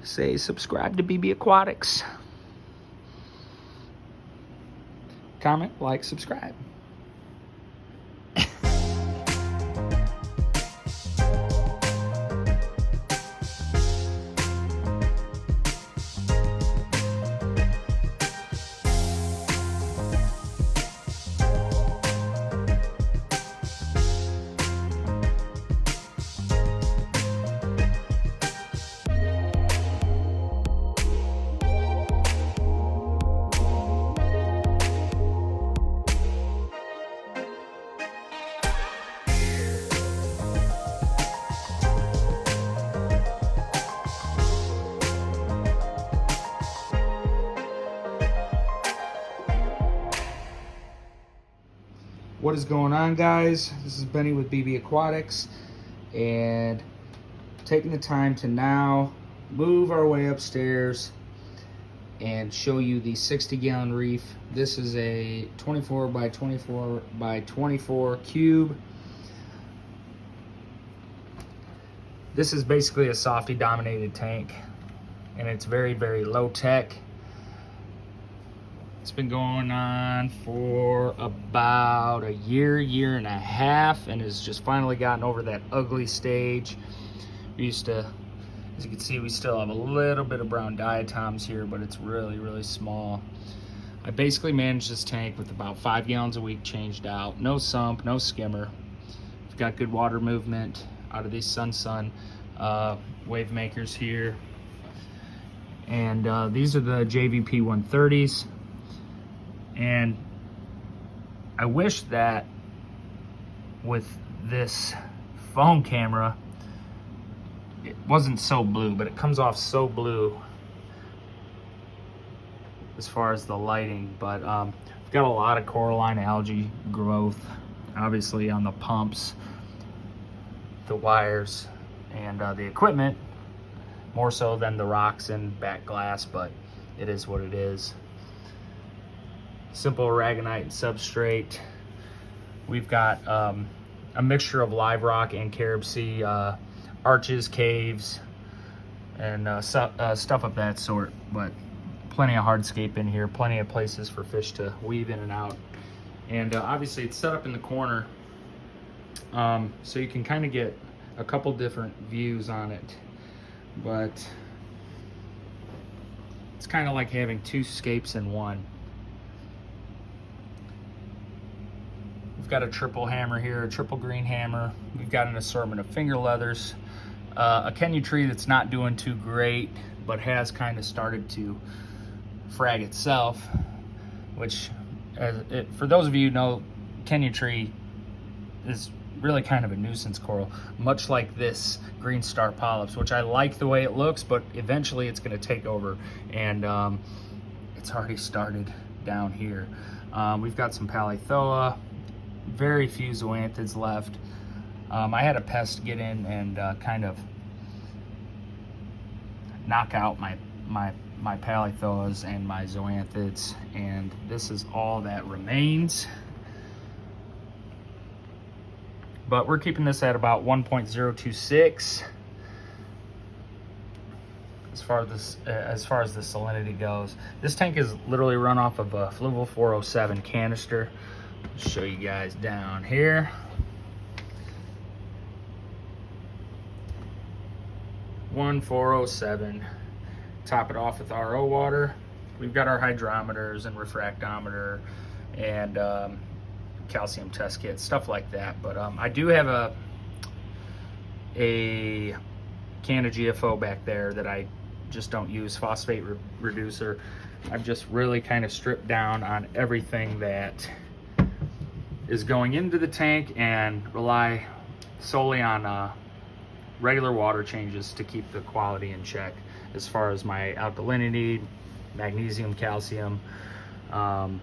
say subscribe to BB Aquatics. Comment, like, subscribe. What is going on, guys? This is Benny with BB Aquatics, and taking the time to now move our way upstairs and show you the 60-gallon reef. This is a 24 by 24 by 24 cube. This is basically a softy dominated tank, and it's very, very low tech. It's been going on for about a year and a half, and has just finally gotten over that ugly stage. We used to, as you can see, we still have a little bit of brown diatoms here, but it's really, really small. I basically manage this tank with about 5 gallons a week changed out. No sump, no skimmer. We've got good water movement out of these Sun Sun wave makers here. And these are the JVP 130s. And I wish that with this phone camera, it wasn't so blue, but it comes off so blue as far as the lighting. But we've got a lot of coralline algae growth, obviously, on the pumps, the wires, and the equipment, more so than the rocks and back glass, but it is what it is. Simple Arag-Alive and Substrate. We've got a mixture of live rock and CaribSea arches, caves, and stuff of that sort, but plenty of hardscape in here, plenty of places for fish to weave in and out. And obviously it's set up in the corner, so you can kind of get a couple different views on it, but it's kind of like having 2 scapes in one. We've got a triple hammer here, a triple green hammer. We've got an assortment of finger leathers, a Kenya tree that's not doing too great, but has kind of started to frag itself, which, for those of you who know, Kenya tree is really kind of a nuisance coral, much like this green star polyps, which I like the way it looks, but eventually it's going to take over, and it's already started down here. We've got some Palithoa, very few zoanthids left. I had a pest get in and kind of knock out my Palithoas and my zoanthids, and this is all that remains. But we're keeping this at about 1.026 as far as the salinity goes. This tank is literally run off of a Fluval 407 canister. I'll show you guys down here. One 407. Top it off with RO water. We've got our hydrometers and refractometer and calcium test kit, stuff like that. But I do have a can of GFO back there that I just don't use, phosphate reducer. I've just really kind of stripped down on everything that is going into the tank and rely solely on regular water changes to keep the quality in check as far as my alkalinity, magnesium, calcium, and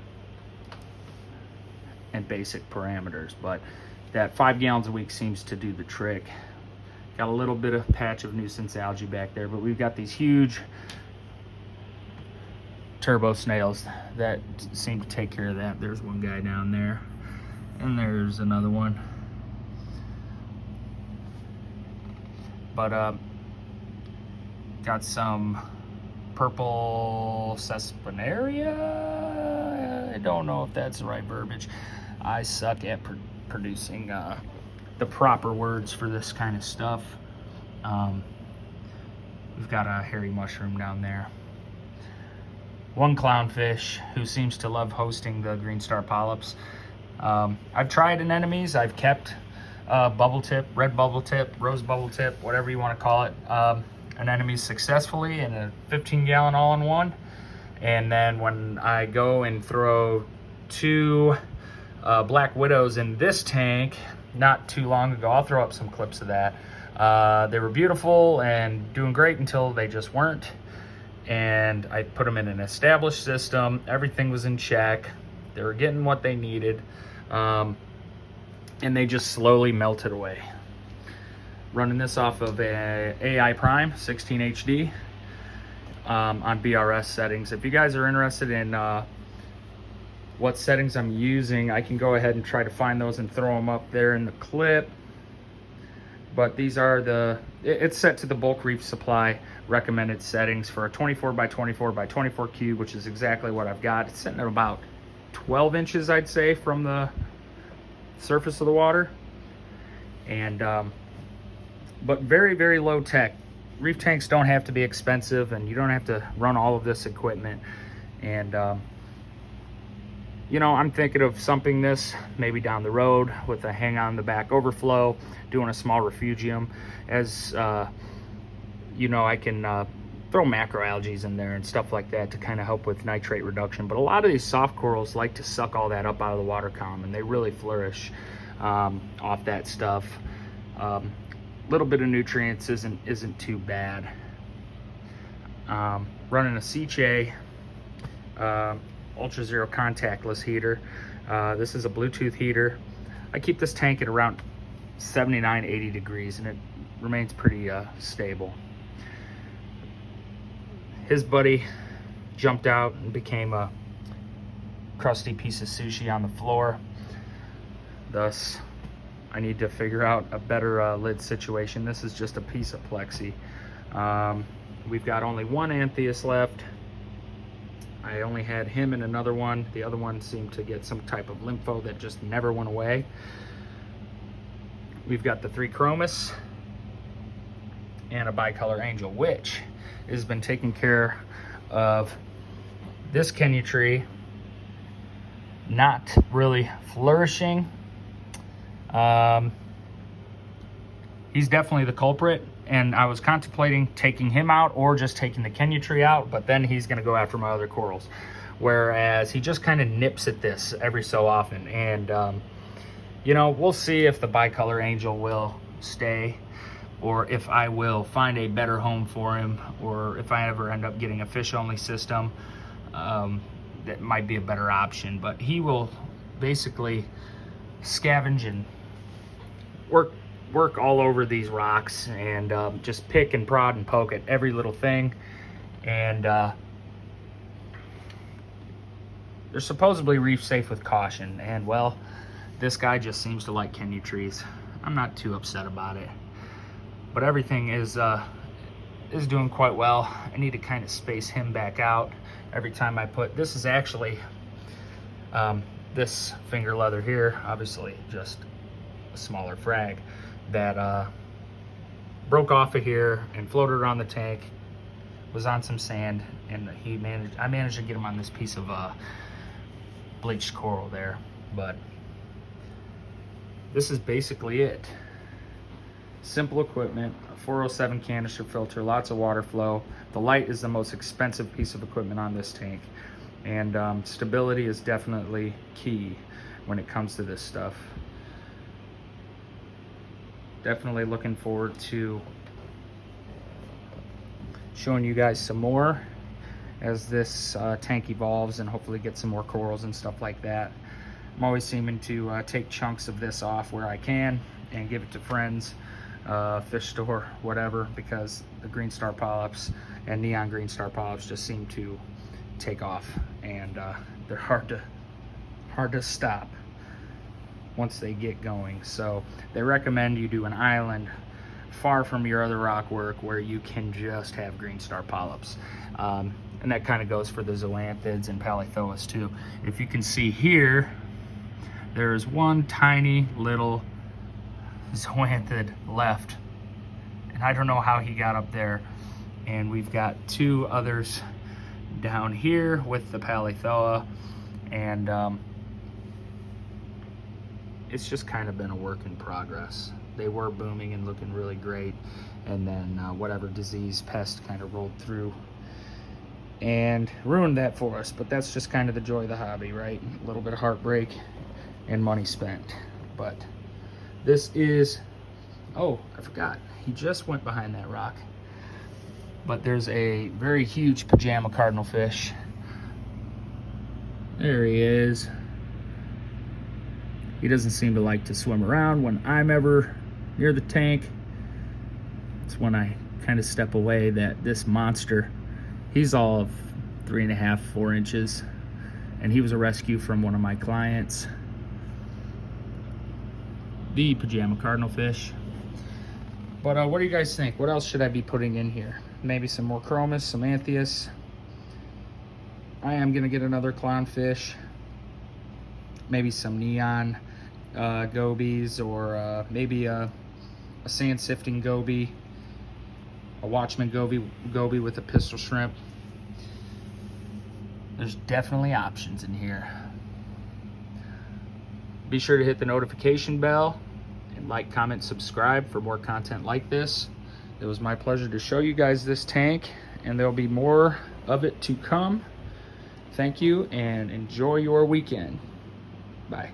basic parameters. But that 5 gallons a week seems to do the trick. Got a little bit of patch of nuisance algae back there, but we've got these huge turbo snails that seem to take care of that. There's one guy down there, and there's another one. But Got some purple sespenaria. I don't know if that's the right verbiage. I suck at producing the proper words for this kind of stuff. We've got a hairy mushroom down there. One clownfish who seems to love hosting the green star polyps. I've tried anemones. I've kept bubble tip, red bubble tip, rose bubble tip, whatever you want to call it, anemones successfully in a 15-gallon all-in-one. And then when I go and throw 2 black widows in this tank not too long ago, I'll throw up some clips of that. They were beautiful and doing great until they just weren't. And I put them in an established system. Everything was in check. They were getting what they needed. And they just slowly melted away. Running this off of a AI Prime 16 HD on BRS settings. If you guys are interested in what settings I'm using, I can go ahead and try to find those and throw them up there in the clip. But these are it's set to the bulk reef supply recommended settings for a 24 by 24 by 24 cube, which is exactly what I've got. It's sitting at about 12 inches, I'd say, from the surface of the water. And but very, very low tech. Reef tanks don't have to be expensive, and you don't have to run all of this equipment. And you know, I'm thinking of something this maybe down the road with a hang on the back overflow, doing a small refugium. As you know, I can throw macroalgae in there and stuff like that to kind of help with nitrate reduction. But a lot of these soft corals like to suck all that up out of the water column, and they really flourish off that stuff. Little bit of nutrients isn't too bad. Running a Sicce Ultra Zero contactless heater. This is a Bluetooth heater. I keep this tank at around 79-80 degrees, and it remains pretty stable. His buddy jumped out and became a crusty piece of sushi on the floor. Thus, I need to figure out a better lid situation. This is just a piece of plexi. We've got only one Anthias left. I only had him in another one. The other one seemed to get some type of lympho that just never went away. We've got the 3 chromis and a bicolor angel, which has been taking care of this Kenya tree not really flourishing. He's definitely the culprit, and I was contemplating taking him out or just taking the Kenya tree out, but then he's going to go after my other corals, whereas he just kind of nips at this every so often. And you know, we'll see if the bicolor angel will stay, or if I will find a better home for him, or if I ever end up getting a fish only system, that might be a better option. But he will basically scavenge and work all over these rocks, and just pick and prod and poke at every little thing. And they're supposedly reef safe with caution, and well, this guy just seems to like Kenya trees. I'm not too upset about it, but everything is doing quite well. I need to kind of space him back out every time I put. This is actually this finger leather here, obviously just a smaller frag that broke off of here and floated around the tank, was on some sand, and I managed to get him on this piece of bleached coral there. But this is basically it. Simple equipment, a 407 canister filter, lots of water flow. The light is the most expensive piece of equipment on this tank, and stability is definitely key when it comes to this stuff. Definitely looking forward to showing you guys some more as this tank evolves, and hopefully get some more corals and stuff like that. I'm always seeming to take chunks of this off where I can and give it to friends, fish store, whatever, because the green star polyps and neon green star polyps just seem to take off, and they're hard to stop once they get going. So they recommend you do an island far from your other rock work where you can just have green star polyps. And that kind of goes for the zoanthids and palithoas too. If you can see here, there's one tiny little zoanthid left, and I don't know how he got up there. And we've got 2 others down here with the palithoa, and it's just kind of been a work in progress. They were booming and looking really great, and then whatever disease pest kind of rolled through and ruined that for us. But that's just kind of the joy of the hobby, right? A little bit of heartbreak and money spent. But this is, oh, I forgot, he just went behind that rock. But there's a very huge pajama cardinal fish. There he is. He doesn't seem to like to swim around when I'm ever near the tank. It's when I kind of step away that this monster, he's all of 3.5, 4 inches, and he was a rescue from one of my clients. The pajama cardinal fish. But what do you guys think? What else should I be putting in here? Maybe some more chromis, some anthias. I am gonna get another clownfish. Maybe some neon gobies, or maybe a sand sifting goby, a watchman goby with a pistol shrimp. There's definitely options in here. Be sure to hit the notification bell and like, comment, subscribe for more content like this. It was my pleasure to show you guys this tank, and there'll be more of it to come. Thank you, and enjoy your weekend. Bye.